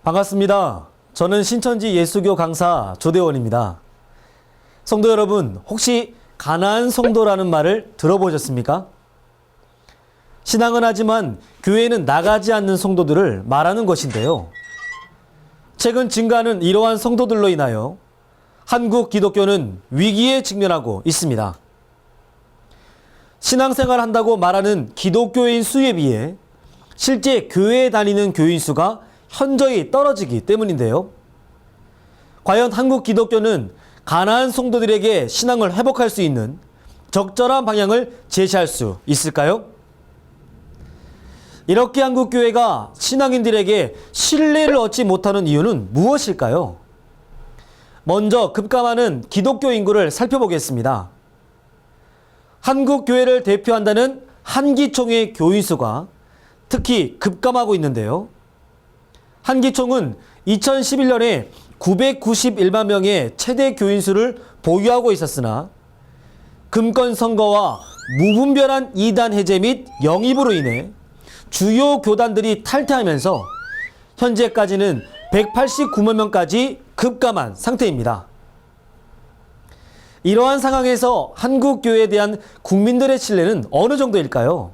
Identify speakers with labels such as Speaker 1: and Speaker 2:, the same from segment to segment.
Speaker 1: 반갑습니다. 저는 신천지 예수교 강사 조대원입니다. 성도 여러분, 혹시 가난한 성도라는 말을 들어보셨습니까? 신앙은 하지만 교회는 나가지 않는 성도들을 말하는 것인데요. 최근 증가하는 이러한 성도들로 인하여 한국 기독교는 위기에 직면하고 있습니다. 신앙생활 한다고 말하는 기독교인 수에 비해 실제 교회에 다니는 교인 수가 현저히 떨어지기 때문인데요. 과연 한국 기독교는 가난한 성도들에게 신앙을 회복할 수 있는 적절한 방향을 제시할 수 있을까요? 이렇게 한국 교회가 신앙인들에게 신뢰를 얻지 못하는 이유는 무엇일까요? 먼저 급감하는 기독교 인구를 살펴보겠습니다. 한국 교회를 대표한다는 한기총의 교인 수가 특히 급감하고 있는데요. 한기총은 2011년에 991만 명의 최대 교인 수를 보유하고 있었으나 금권 선거와 무분별한 이단 해제 및 영입으로 인해 주요 교단들이 탈퇴하면서 현재까지는 189만 명까지 급감한 상태입니다. 이러한 상황에서 한국 교회에 대한 국민들의 신뢰는 어느 정도일까요?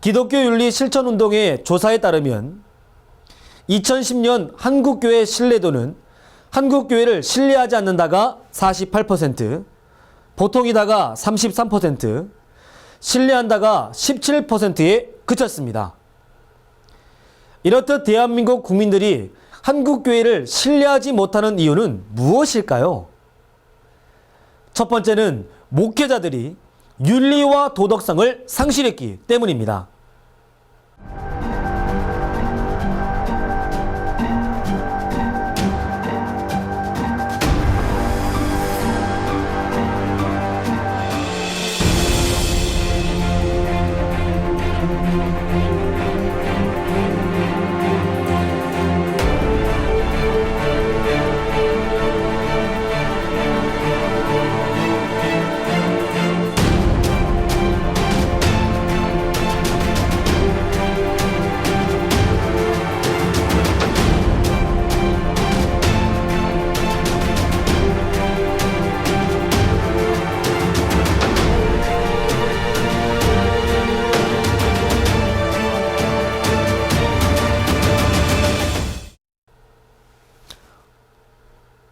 Speaker 1: 기독교 윤리 실천 운동의 조사에 따르면 2010년 한국교회 신뢰도는 한국교회를 신뢰하지 않는다가 48%, 보통이다가 33%, 신뢰한다가 17%에 그쳤습니다. 이렇듯 대한민국 국민들이 한국교회를 신뢰하지 못하는 이유는 무엇일까요? 첫 번째는 목회자들이 윤리와 도덕성을 상실했기 때문입니다.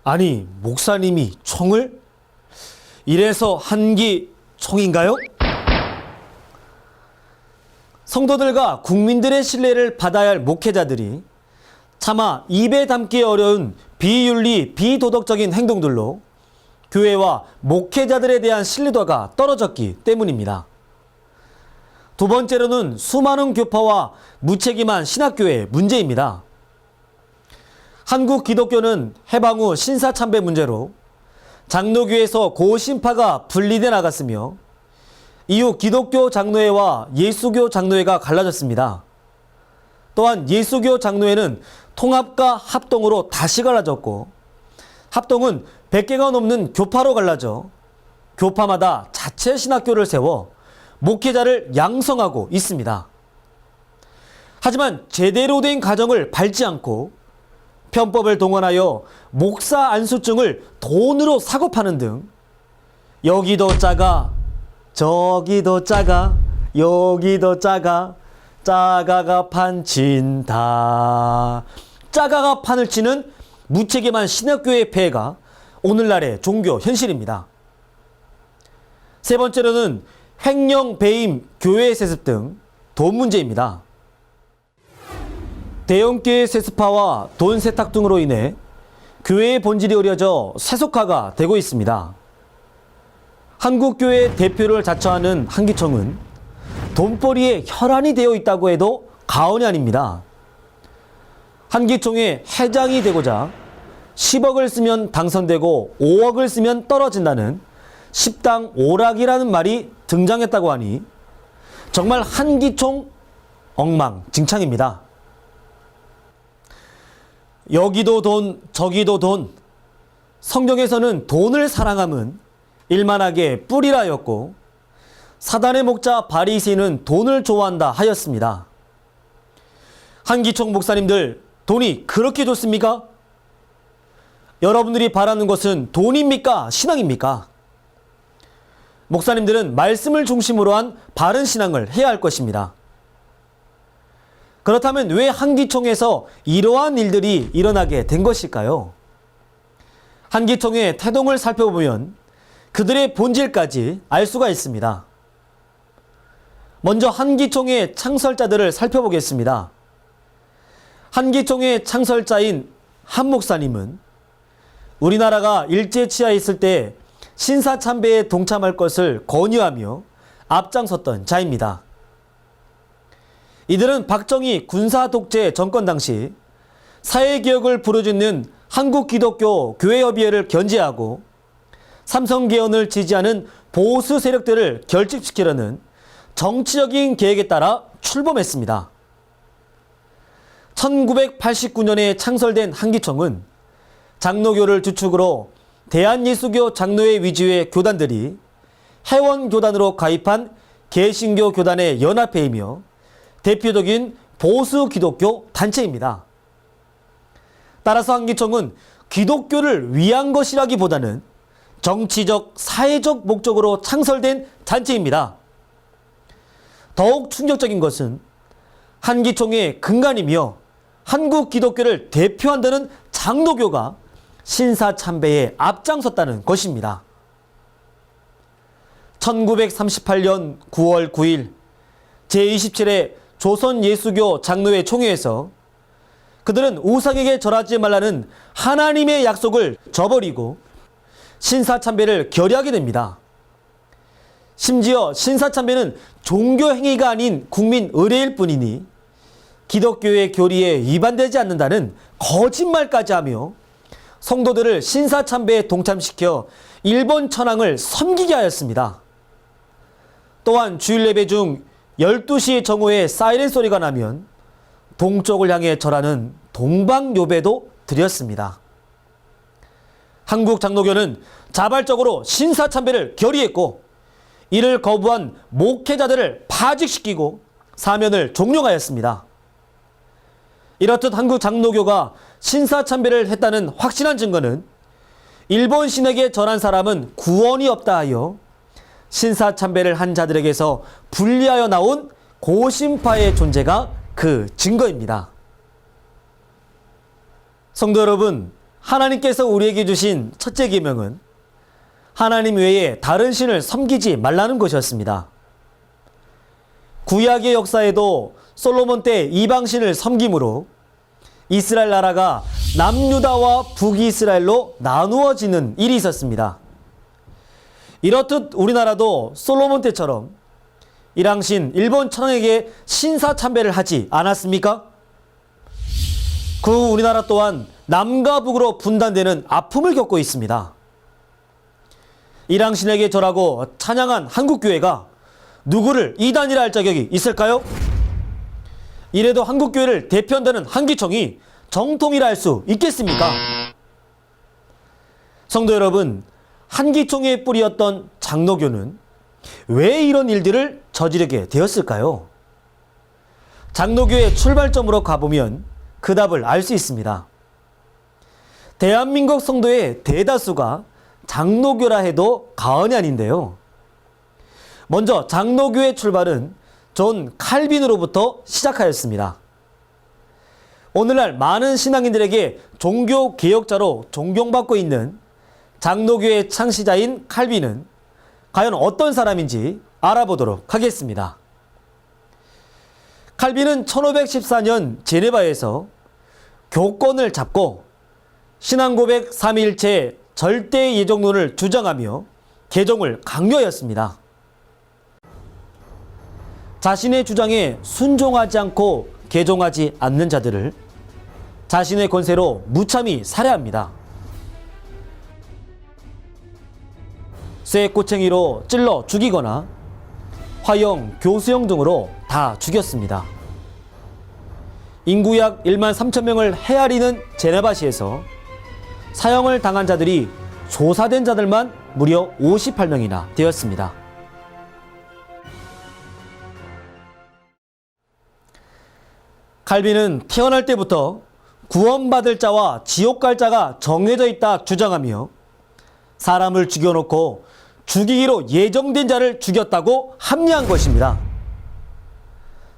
Speaker 1: 아니, 목사님이 총을? 이래서 한기총인가요? 성도들과 국민들의 신뢰를 받아야 할 목회자들이 차마 입에 담기 어려운 비윤리, 비도덕적인 행동들로 교회와 목회자들에 대한 신뢰도가 떨어졌기 때문입니다. 두 번째로는 수많은 교파와 무책임한 신학교의 문제입니다. 한국 기독교는 해방 후 신사참배 문제로 장로교에서 고신파가 분리돼 나갔으며 이후 기독교 장로회와 예수교 장로회가 갈라졌습니다. 또한 예수교 장로회는 통합과 합동으로 다시 갈라졌고 합동은 100개가 넘는 교파로 갈라져 교파마다 자체 신학교를 세워 목회자를 양성하고 있습니다. 하지만 제대로 된 가정을 밟지 않고 편법을 동원하여 목사 안수증을 돈으로 사고 파는 등 여기도 작아 저기도 작아 여기도 작아 짜가가 판친다 짜가가 판을 치는 무책임한 신학교의 폐해가 오늘날의 종교 현실입니다. 세 번째로는 횡령, 배임, 교회 세습 등 돈 문제입니다. 대형교회 세습화와 돈 세탁 등으로 인해 교회의 본질이 흐려져 세속화가 되고 있습니다. 한국교회 대표를 자처하는 한기총은 돈벌이에 혈안이 되어 있다고 해도 과언이 아닙니다. 한기총의 회장이 되고자 10억을 쓰면 당선되고 5억을 쓰면 떨어진다는 10당 오락이라는 말이 등장했다고 하니 정말 한기총 엉망진창입니다. 여기도 돈, 저기도 돈. 성경에서는 돈을 사랑함은 일만하게 뿌리라였고 사단의 목자 바리새인은 돈을 좋아한다 하였습니다. 한기총 목사님들 돈이 그렇게 좋습니까? 여러분들이 바라는 것은 돈입니까? 신앙입니까? 목사님들은 말씀을 중심으로 한 바른 신앙을 해야 할 것입니다. 그렇다면 왜 한기총에서 이러한 일들이 일어나게 된 것일까요? 한기총의 태동을 살펴보면 그들의 본질까지 알 수가 있습니다. 먼저 한기총의 창설자들을 살펴보겠습니다. 한기총의 창설자인 한 목사님은 우리나라가 일제치하에 있을 때 신사참배에 동참할 것을 권유하며 앞장섰던 자입니다. 이들은 박정희 군사독재 정권 당시 사회개혁을 부르짖는 한국기독교 교회협의회를 견제하고 삼성개헌을 지지하는 보수 세력들을 결집시키려는 정치적인 계획에 따라 출범했습니다. 1989년에 창설된 한기총은 장로교를 주축으로 대한예수교 장로회 위주의 교단들이 회원교단으로 가입한 개신교 교단의 연합회이며 대표적인 보수 기독교 단체입니다. 따라서 한기총은 기독교를 위한 것이라기보다는 정치적, 사회적 목적으로 창설된 단체입니다. 더욱 충격적인 것은 한기총의 근간이며 한국 기독교를 대표한다는 장로교가 신사참배에 앞장섰다는 것입니다. 1938년 9월 9일 제27회 조선예수교 장로회 총회에서 그들은 우상에게 절하지 말라는 하나님의 약속을 저버리고 신사참배를 결의하게 됩니다. 심지어 신사참배는 종교행위가 아닌 국민 의례일 뿐이니 기독교의 교리에 위반되지 않는다는 거짓말까지 하며 성도들을 신사참배에 동참시켜 일본 천황을 섬기게 하였습니다. 또한 주일 예배 중 12시 정오에 사이렌 소리가 나면 동쪽을 향해 절하는 동방요배도 드렸습니다. 한국 장로교는 자발적으로 신사참배를 결의했고 이를 거부한 목회자들을 파직시키고 사면을 종용하였습니다. 이렇듯 한국 장로교가 신사참배를 했다는 확실한 증거는 일본 신에게 절한 사람은 구원이 없다 하여 신사참배를 한 자들에게서 분리하여 나온 고신파의 존재가 그 증거입니다. 성도 여러분, 하나님께서 우리에게 주신 첫째 계명은 하나님 외에 다른 신을 섬기지 말라는 것이었습니다. 구약의 역사에도 솔로몬 때 이방신을 섬김으로 이스라엘 나라가 남유다와 북이스라엘로 나누어지는 일이 있었습니다. 이렇듯 우리나라도 솔로몬 때처럼 일왕신 일본 천황에게 신사참배를 하지 않았습니까? 그 후 우리나라 또한 남과 북으로 분단되는 아픔을 겪고 있습니다. 일왕신에게 절하고 찬양한 한국교회가 누구를 이단이라 할 자격이 있을까요? 이래도 한국교회를 대표한다는 한기총이 정통이라 할 수 있겠습니까? 성도 여러분, 한기총의 뿌리였던 장로교는 왜 이런 일들을 저지르게 되었을까요? 장로교의 출발점으로 가보면 그 답을 알 수 있습니다. 대한민국 성도의 대다수가 장로교라 해도 과언이 아닌데요. 먼저 장로교의 출발은 존 칼빈으로부터 시작하였습니다. 오늘날 많은 신앙인들에게 종교개혁자로 존경받고 있는 장로교의 창시자인 칼빈은 과연 어떤 사람인지 알아보도록 하겠습니다. 칼빈은 1514년 제네바에서 교권을 잡고 신앙고백 삼위일체 절대 예정론을 주장하며 개정을 강요하였습니다. 자신의 주장에 순종하지 않고 개종하지 않는 자들을 자신의 권세로 무참히 살해합니다. 쇠꼬챙이로 찔러 죽이거나 화형, 교수형 등으로 다 죽였습니다. 인구 약 1만 3천 명을 헤아리는 제네바시에서 사형을 당한 자들이 조사된 자들만 무려 58명이나 되었습니다. 칼빈은 태어날 때부터 구원받을 자와 지옥 갈 자가 정해져 있다 주장하며 사람을 죽여놓고 죽이기로 예정된 자를 죽였다고 합리한 것입니다.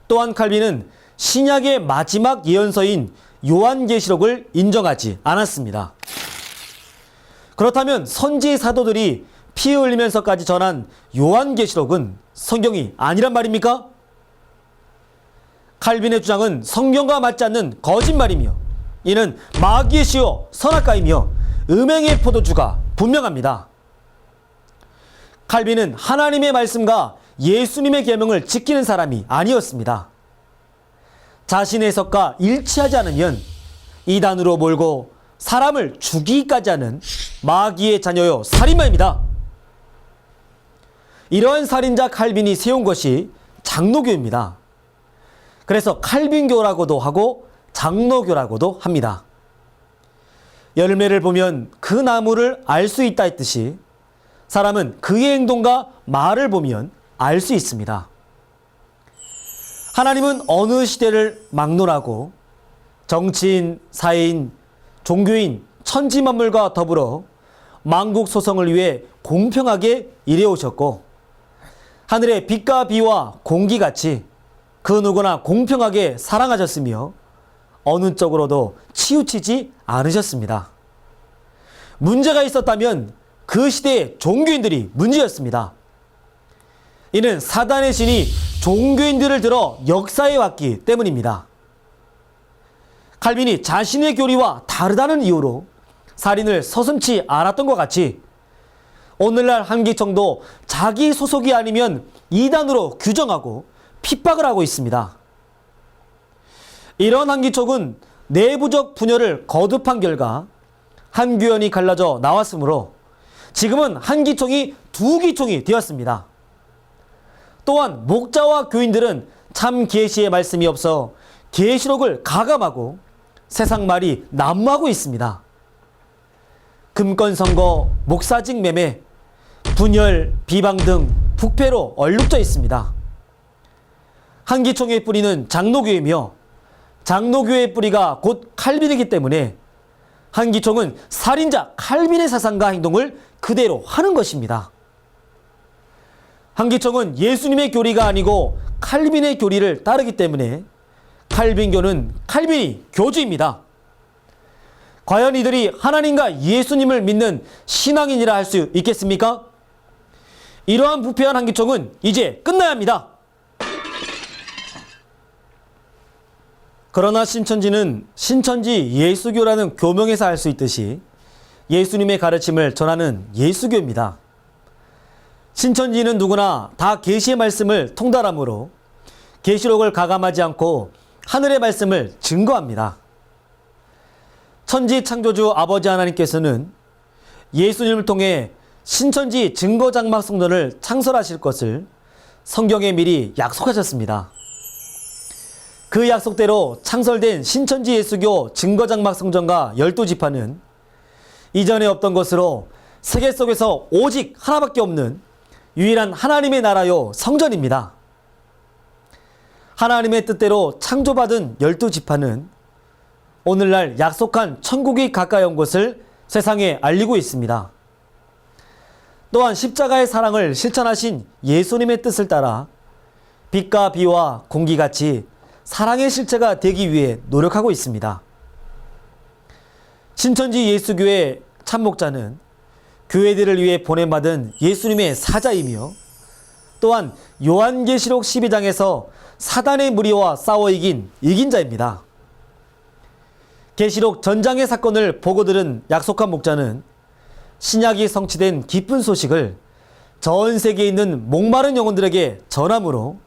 Speaker 1: 또한 칼빈은 신약의 마지막 예언서인 요한계시록을 인정하지 않았습니다. 그렇다면 선지 사도들이 피 흘리면서까지 전한 요한계시록은 성경이 아니란 말입니까? 칼빈의 주장은 성경과 맞지 않는 거짓말이며 이는 마귀의 시요 선악과이며 음행의 포도주가 분명합니다. 칼빈은 하나님의 말씀과 예수님의 계명을 지키는 사람이 아니었습니다. 자신의 해석과 일치하지 않으면 이단으로 몰고 사람을 죽이기까지 하는 마귀의 자녀요 살인마입니다. 이러한 살인자 칼빈이 세운 것이 장로교입니다. 그래서 칼빈교라고도 하고 장로교라고도 합니다. 열매를 보면 그 나무를 알 수 있다 했듯이 사람은 그의 행동과 말을 보면 알 수 있습니다. 하나님은 어느 시대를 막론하고 정치인, 사회인, 종교인, 천지만물과 더불어 만국 소성을 위해 공평하게 일해오셨고 하늘의 빛과 비와 공기같이 그 누구나 공평하게 사랑하셨으며 어느 쪽으로도 치우치지 않으셨습니다. 문제가 있었다면 그 시대의 종교인들이 문제였습니다. 이는 사단의 신이 종교인들을 들어 역사에 왔기 때문입니다. 칼빈이 자신의 교리와 다르다는 이유로 살인을 서슴지 않았던 것 같이 오늘날 한기총도 자기 소속이 아니면 이단으로 규정하고 핍박을 하고 있습니다. 이런 한기총은 내부적 분열을 거듭한 결과 한교연이 갈라져 나왔으므로 지금은 한기총이 두 기총이 되었습니다. 또한 목자와 교인들은 참 계시의 말씀이 없어 계시록을 가감하고 세상 말이 난무하고 있습니다. 금권 선거, 목사직 매매, 분열, 비방 등 부패로 얼룩져 있습니다. 한기총의 뿌리는 장로교이며 장로교의 뿌리가 곧 칼빈이기 때문에 한기총은 살인자 칼빈의 사상과 행동을 그대로 하는 것입니다. 한기총은 예수님의 교리가 아니고 칼빈의 교리를 따르기 때문에 칼빈교는 칼빈이 교주입니다. 과연 이들이 하나님과 예수님을 믿는 신앙인이라 할 수 있겠습니까? 이러한 부패한 한기총은 이제 끝나야 합니다. 그러나 신천지는 신천지 예수교라는 교명에서 알 수 있듯이 예수님의 가르침을 전하는 예수교입니다. 신천지는 누구나 다 계시의 말씀을 통달하므로 계시록을 가감하지 않고 하늘의 말씀을 증거합니다. 천지 창조주 아버지 하나님께서는 예수님을 통해 신천지 증거장막 성전을 창설하실 것을 성경에 미리 약속하셨습니다. 그 약속대로 창설된 신천지 예수교 증거장막 성전과 12지파는 이전에 없던 것으로 세계 속에서 오직 하나밖에 없는 유일한 하나님의 나라요 성전입니다. 하나님의 뜻대로 창조받은 12지파는 오늘날 약속한 천국이 가까이 온 것을 세상에 알리고 있습니다. 또한 십자가의 사랑을 실천하신 예수님의 뜻을 따라 빛과 비와 공기같이 사랑의 실체가 되기 위해 노력하고 있습니다. 신천지 예수교회 참목자는 교회들을 위해 보냄받은 예수님의 사자이며 또한 요한계시록 12장에서 사단의 무리와 싸워 이긴 자입니다. 계시록 전장의 사건을 보고 들은 약속한 목자는 신약이 성취된 기쁜 소식을 전 세계에 있는 목마른 영혼들에게 전함으로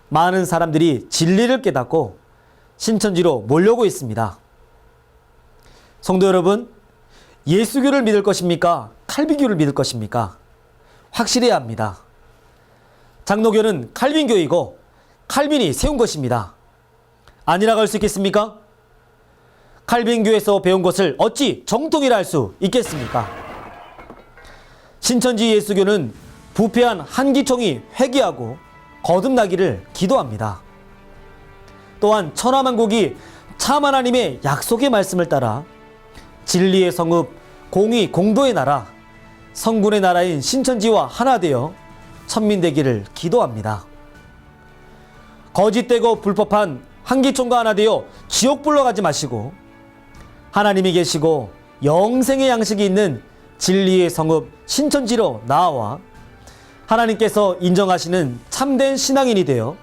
Speaker 1: 많은 사람들이 진리를 깨닫고 신천지로 몰려오고 있습니다. 성도 여러분, 예수교를 믿을 것입니까? 칼빈교를 믿을 것입니까? 확실해야 합니다. 장로교는 칼빈교이고 칼빈이 세운 것입니다. 아니라고 할 수 있겠습니까? 칼빈교에서 배운 것을 어찌 정통이라 할 수 있겠습니까? 신천지 예수교는 부패한 한기총이 회개하고 거듭나기를 기도합니다. 또한 천하만국이 참 하나님의 약속의 말씀을 따라 진리의 성읍, 공의, 공도의 나라, 성군의 나라인 신천지와 하나 되어 천민되기를 기도합니다. 거짓되고 불법한 한기총과 하나 되어 지옥 불러가지 마시고 하나님이 계시고 영생의 양식이 있는 진리의 성읍 신천지로 나아와 하나님께서 인정하시는 참된 신앙인이 되어